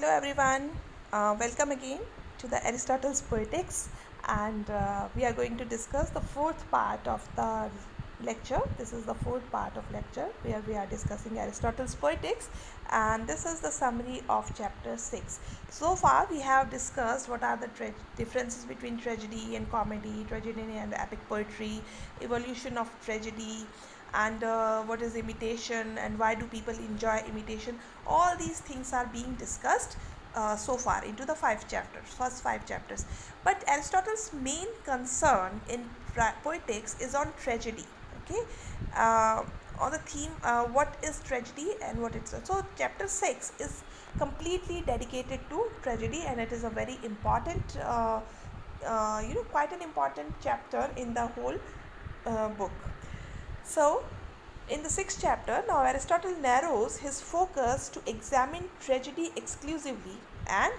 Hello everyone, welcome again to the Aristotle's Poetics, and we are going to discuss the fourth part of the lecture. This is the fourth part of lecture where we are discussing Aristotle's Poetics, and this is the summary of chapter 6. So far we have discussed what are the differences between tragedy and comedy, tragedy and epic poetry, evolution of tragedy, and what is imitation and why do people enjoy imitation. All these things are being discussed so far into the first five chapters. But Aristotle's main concern in poetics is on tragedy. Okay, on the theme what is tragedy and what it's. So chapter 6 is completely dedicated to tragedy, and it is a very important quite an important chapter in the whole book. So, in the sixth chapter, now Aristotle narrows his focus to examine tragedy exclusively, and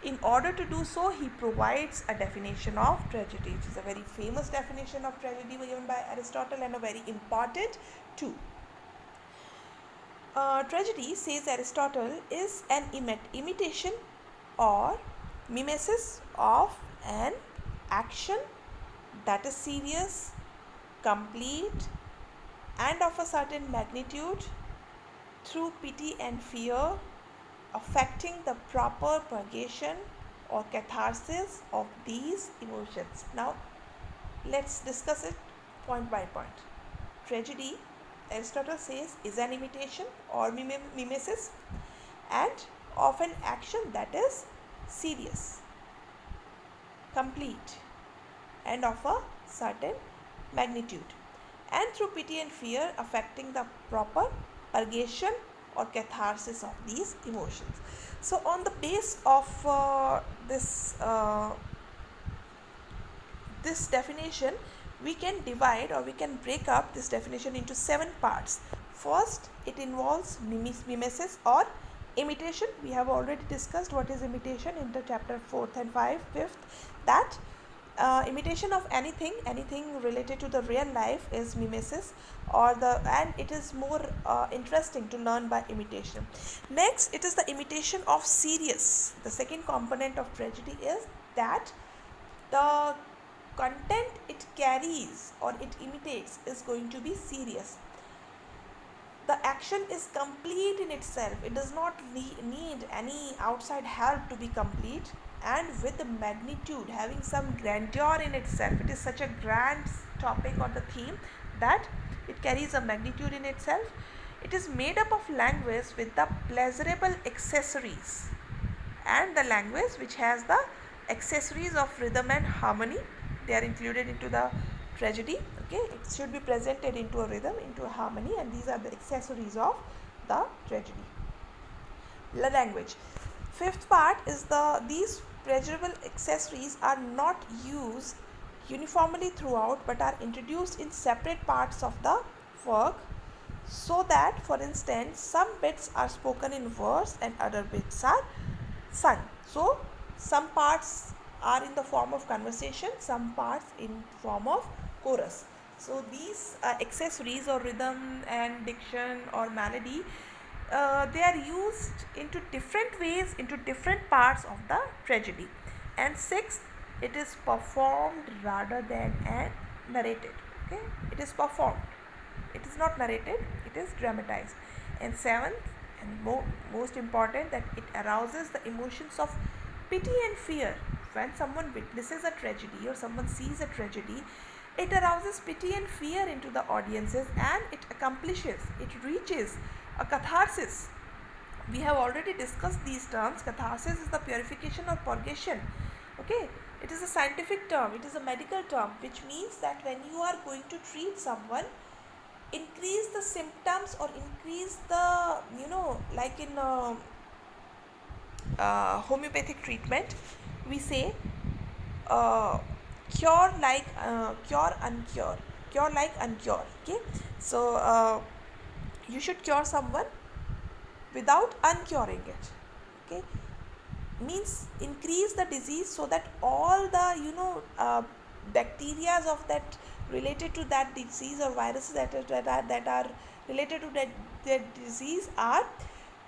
in order to do so, he provides a definition of tragedy, which is a very famous definition of tragedy given by Aristotle and a very important too. Tragedy, says Aristotle, is an imitation or mimesis of an action that is serious, complete, and of a certain magnitude through pity and fear, affecting the proper purgation or catharsis of these emotions. Now, let's discuss it point by point. Tragedy, Aristotle says, is an imitation or mimesis and of an action that is serious, complete, and of a certain magnitude, and through pity and fear affecting the proper purgation or catharsis of these emotions. So on the base of this definition, we can divide or we can break up this definition into 7 parts. First, it involves mimesis or imitation. We have already discussed what is imitation in the chapter 4th and 5th, that imitation of anything related to the real life is mimesis, and it is more interesting to learn by imitation. Next, it is the imitation of serious. The second component of tragedy is that the content it carries or it imitates is going to be serious. The action is complete in itself. It does not need any outside help to be complete, and with the magnitude, having some grandeur in itself. It is such a grand topic or the theme that it carries a magnitude in itself. It is made up of language with the pleasurable accessories, and the language which has the accessories of rhythm and harmony, they are included into the tragedy. Okay, it should be presented into a rhythm, into a harmony, and these are the accessories of the tragedy. The language. Fifth part is these pleasurable accessories are not used uniformly throughout but are introduced in separate parts of the work, so that, for instance, some bits are spoken in verse and other bits are sung. So some parts are in the form of conversation, some parts in form of chorus. So these accessories or rhythm and diction or melody, they are used into different ways into different parts of the tragedy. And sixth, it is performed rather than narrated. Okay, it is performed, it is not narrated, it is dramatized. And seventh, and most important, that it arouses the emotions of pity and fear. When someone witnesses a tragedy or someone sees a tragedy, it arouses pity and fear into the audiences, and it reaches a catharsis. We have already discussed these terms. Catharsis is the purification or purgation. Okay, it is a scientific term, it is a medical term, which means that when you are going to treat someone, increase the symptoms or increase the, like in homeopathic treatment, we say cure like uncure. Okay, so you should cure someone without uncuring it. Okay, means increase the disease so that all the bacteria of that related to that disease or viruses that are related to that disease are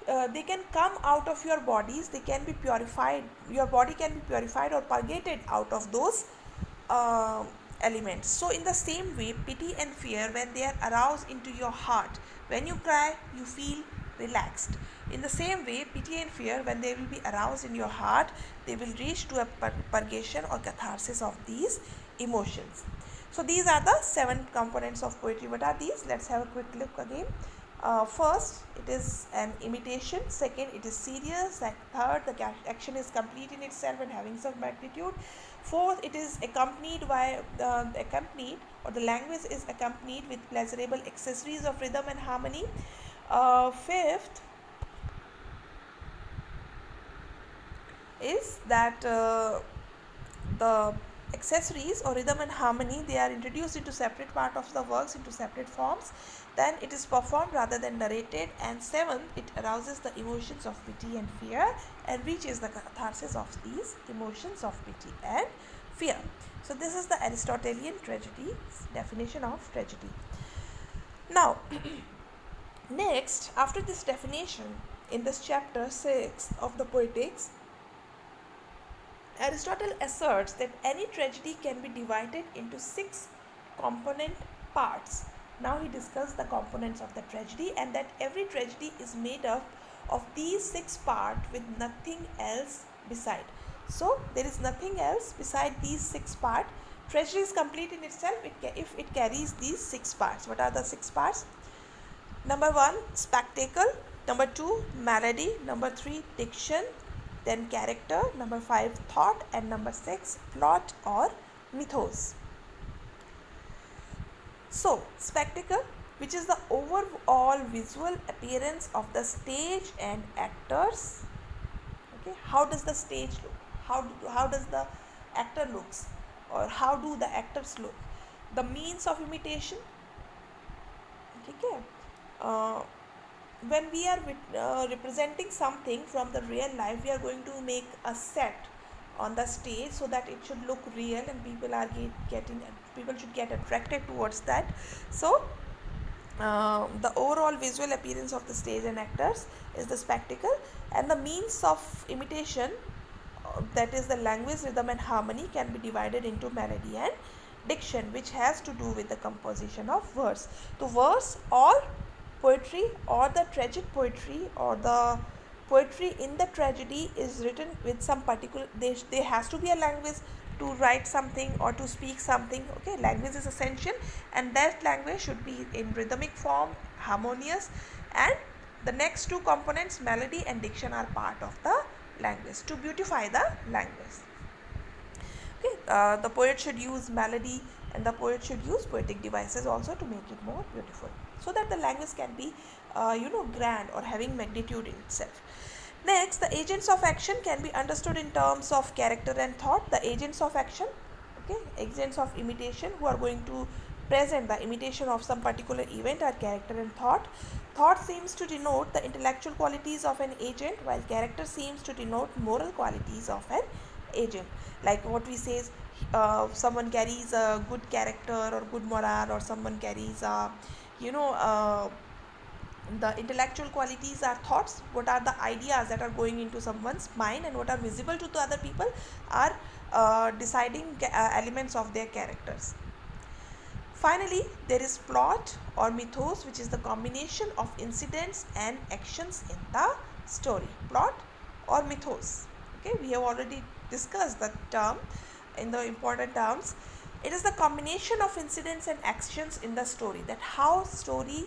they can come out of your bodies, they can be purified, your body can be purified or purgated out of those uh, elements. So in the same way, pity and fear, when they are aroused into your heart, when you cry you feel relaxed. In the same way, pity and fear, when they will be aroused in your heart, they will reach to a purgation or catharsis of these emotions. So these are the 7 components of poetry. What are these? Let's have a quick look again. First, it is an imitation. Second, it is serious. Third, the action is complete in itself and having some magnitude. Fourth, it is accompanied by accompanied, or the language is accompanied with pleasurable accessories of rhythm and harmony. Fifth is that the accessories or rhythm and harmony, they are introduced into separate part of the works, into separate forms. Then it is performed rather than narrated. And seventh, it arouses the emotions of pity and fear and reaches the catharsis of these emotions of pity and fear. So this is the Aristotelian tragedy definition of tragedy. Now next, after this definition, in this chapter 6 of the Poetics, Aristotle asserts that any tragedy can be divided into 6 component parts. Now he discussed the components of the tragedy, and that every tragedy is made up of these 6 parts with nothing else beside. So there is nothing else beside these 6 parts. Tragedy is complete in itself if it carries these 6 parts. What are the 6 parts? Number 1, spectacle. Number 2, melody. Number 3, diction. Then character. Number 5, thought. And number 6, plot or mythos. So spectacle, which is the overall visual appearance of the stage and actors. Okay, how does the stage look? How does the actor looks, or how do the actors look? The means of imitation. Okay. When we are representing something from the real life, we are going to make a set on the stage so that it should look real and people should get attracted towards that. So the overall visual appearance of the stage and actors is the spectacle, and the means of imitation, that is the language, rhythm and harmony, can be divided into melody and diction, which has to do with the composition of verse. So verse or poetry, or the tragic poetry, or the poetry in the tragedy is written with some particular, there has to be a language to write something or to speak something. Okay, language is essential, and that language should be in rhythmic form, harmonious, and the next 2 components, melody and diction, are part of the language to beautify the language. Okay, the poet should use melody, and the poet should use poetic devices also to make it more beautiful, so that the language can be grand or having magnitude in itself. Next, the agents of action can be understood in terms of character and thought. The agents of action, okay, agents of imitation who are going to present the imitation of some particular event are character and thought. Thought seems to denote the intellectual qualities of an agent, while character seems to denote moral qualities of an agent. Like what we say is, someone carries a good character or good moral, or someone carries a the intellectual qualities are thoughts. What are the ideas that are going into someone's mind, and what are visible to the other people are deciding elements of their characters. Finally, there is plot or mythos, which is the combination of incidents and actions in the story. Plot or mythos. Okay, we have already discussed the term in the important terms. It is the combination of incidents and actions in the story, that how story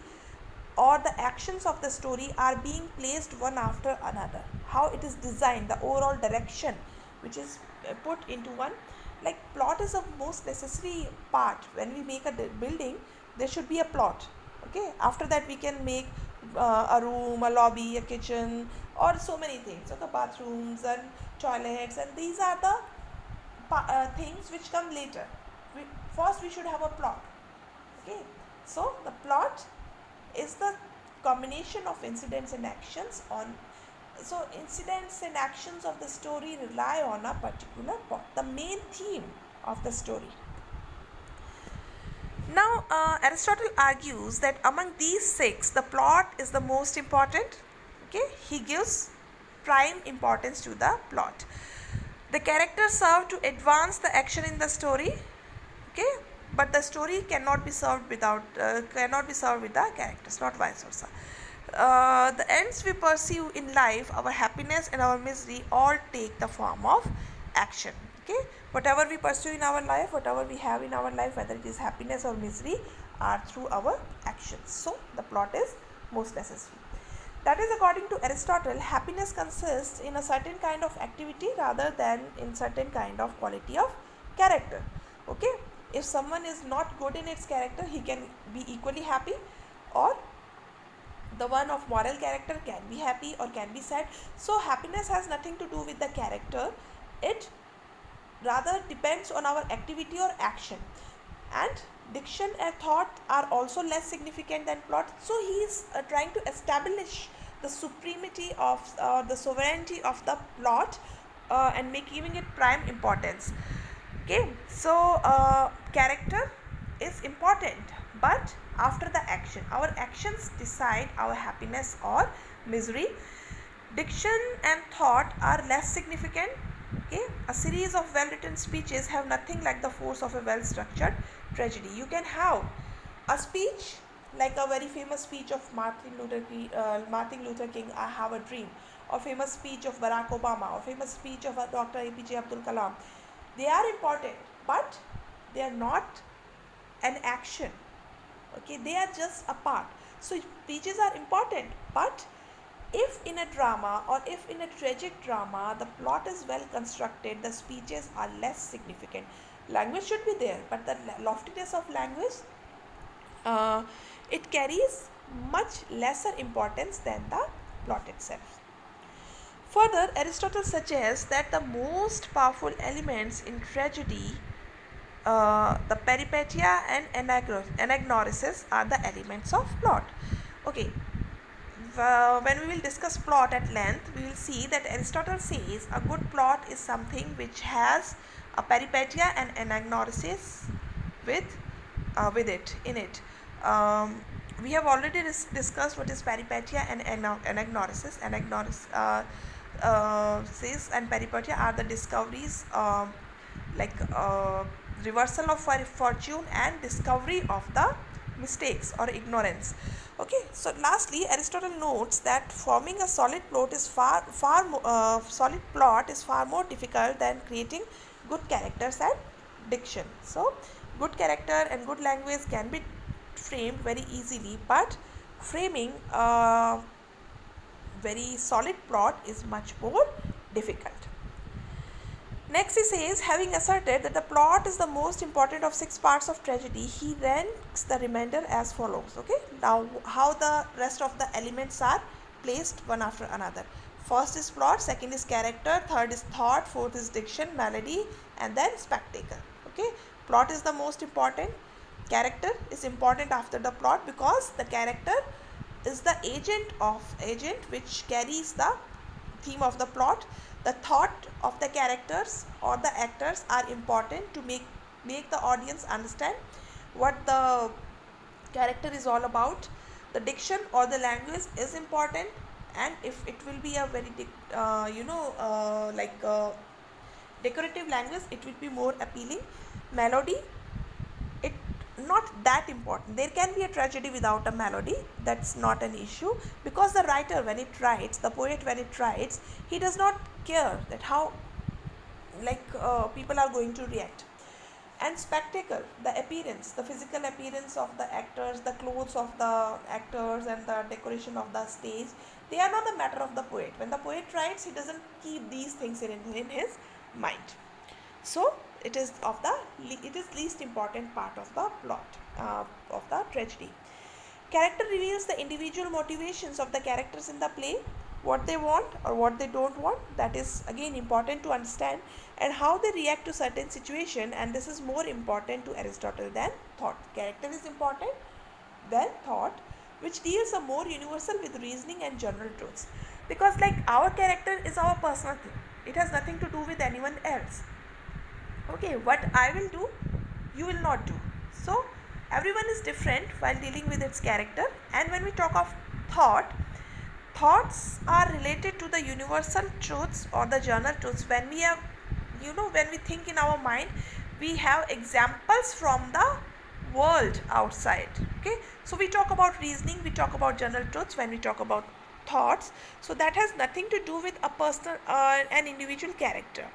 or the actions of the story are being placed one after another, how it is designed, the overall direction which is put into one. Like plot is a most necessary part. When we make a building, there should be a plot. Okay, after that we can make a room, a lobby, a kitchen, or so many things. So the bathrooms and toilets, and these are the things which come later. First we should have a plot. Okay, so the plot is the combination of incidents and actions on. So incidents and actions of the story rely on a particular plot, the main theme of the story. Now Aristotle argues that among these 6, the plot is the most important. Okay, he gives prime importance to the plot. The characters serve to advance the action in the story. Okay, but the story cannot be served with the characters, not vice versa. The ends we pursue in life, our happiness and our misery, all take the form of action. Okay, whatever we pursue in our life, whatever we have in our life, whether it is happiness or misery, are through our actions. So the plot is most necessary. That is, according to Aristotle, happiness consists in a certain kind of activity rather than in certain kind of quality of character. Okay, if someone is not good in its character, he can be equally happy, or the one of moral character can be happy or can be sad. So happiness has nothing to do with the character. It rather depends on our activity or action. And diction and thought are also less significant than plot. So he is trying to establish the supremacy of the sovereignty of the plot, and giving it prime importance. Okay, so character is important, but after the action, our actions decide our happiness or misery. Diction and thought are less significant. Okay, a series of well written speeches have nothing like the force of a well structured tragedy. You can have a speech like a very famous speech of Martin Luther King, I have a dream, or famous speech of Barack Obama, or famous speech of Dr. APJ Abdul Kalam. They are important, but they are not an action. Okay, they are just a part. So speeches are important, but if in a drama or if in a tragic drama the plot is well constructed, the speeches are less significant. Language should be there, but the loftiness of language, it carries much lesser importance than the plot itself. Further, Aristotle suggests that the most powerful elements in tragedy, the peripeteia and anagnorisis, are the elements of plot. Okay, when we will discuss plot at length, we will see that Aristotle says a good plot is something which has a peripeteia and anagnorisis with it in it. We have already discussed what is peripeteia and anagnorisis. Anagnorisis and peripeteia are the discoveries, reversal of fortune and discovery of the mistakes or ignorance. Okay, so lastly, Aristotle notes that forming a solid plot is far more difficult than creating good characters and diction. So good character and good language can be framed very easily, but framing a very solid plot is much more difficult. Next, he says, having asserted that the plot is the most important of 6 parts of tragedy, he ranks the remainder as follows. Okay, now how the rest of the elements are placed one after another. First is plot, second is character, third is thought, fourth is diction, melody, and then spectacle. Okay, plot is the most important. Character is important after the plot, because the character is the agent which carries the theme of the plot. The thought of the characters or the actors are important to make the audience understand what the character is all about. The diction or the language is important, and if it will be a very decorative language, it will be more appealing. Melody, it not that important. There can be a tragedy without a melody, that's not an issue, because the writer, when it writes, the poet, when it writes, he does not care that how people are going to react. And spectacle, the appearance, the physical appearance of the actors, the clothes of the actors, and the decoration of the stage, they are not the matter of the poet. When the poet writes, he doesn't keep these things in his mind. So it is least important part of the plot of the tragedy. Character reveals the individual motivations of the characters in the play, what they want or what they don't want. That is again important to understand, and how they react to certain situation, and this is more important to Aristotle than thought. Character is important than thought, which deals a more universal with reasoning and general truths, because our character is our personal thing. It has nothing to do with anyone else. Okay, what I will do, you will not do. So everyone is different while dealing with its character. And when we talk of thought thoughts are related to the universal truths or the general truths. When we have, when we think in our mind, we have examples from the world outside. Okay, so we talk about reasoning, we talk about general truths when we talk about thoughts. So that has nothing to do with a personal an individual character.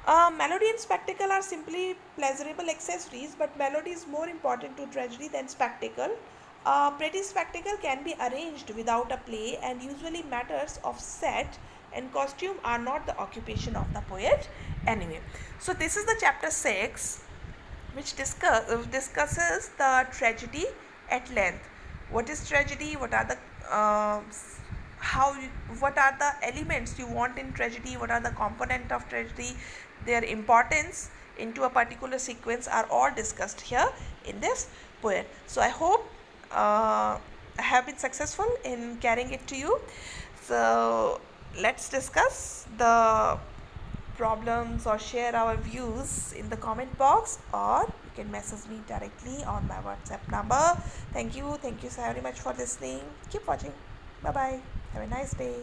Melody and spectacle are simply pleasurable accessories, but melody is more important to tragedy than spectacle. A pretty spectacle can be arranged without a play, and usually matters of set and costume are not the occupation of the poet. Anyway, so this is the chapter 6, which discusses the tragedy at length. What is tragedy? What are the how you, what are the elements you want in tragedy? What are the component of tragedy? Their importance into a particular sequence are all discussed here in this poem. So I hope I have been successful in carrying it to you. So let's discuss the problems or share our views in the comment box, or you can message me directly on my WhatsApp number. Thank you so very much for listening. Keep watching. Bye bye. Have a nice day.